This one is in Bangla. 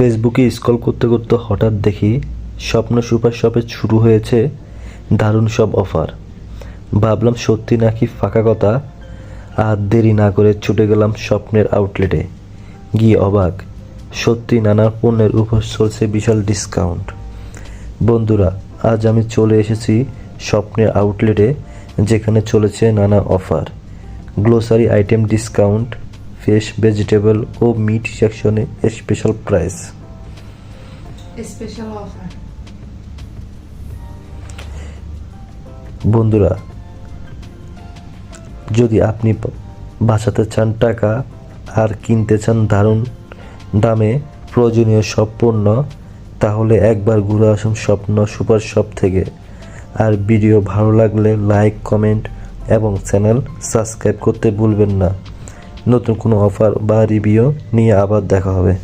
ফেসবুকে স্ক্রল করতে করতে হঠাৎ দেখি স্বপ্ন সুপার শপে শুরু হয়েছে দারুণ সব অফার। ভাবলাম সত্যি নাকি ফাঁকা কথা, আর দেরি না করে ছুটে গেলাম স্বপ্নের আউটলেটে। গিয়ে অবাক, সত্যি নানা পণ্যের উপর চলছে বিশাল ডিসকাউন্ট। বন্ধুরা, আজ আমি চলে এসেছি স্বপ্নের আউটলেটে, যেখানে চলেছে নানা offer, grocery item discount, fresh vegetable ও মিট সেকশনে স্পেশাল প্রাইস। Special offer. বন্ধুরা, যদি আপনি বাঁচাতে চান টাকা আর কিনতে চান দারুণ দামে প্রয়োজনীয় সব পণ্য, তাহলে একবার ঘুরে আসুন স্বপ্ন সুপার শপ থেকে। আর ভিডিও ভালো লাগলে লাইক, কমেন্ট এবং চ্যানেল সাবস্ক্রাইব করতে ভুলবেন না। নতুন কোনো অফার বা রিভিউ নিয়ে আবার দেখা হবে।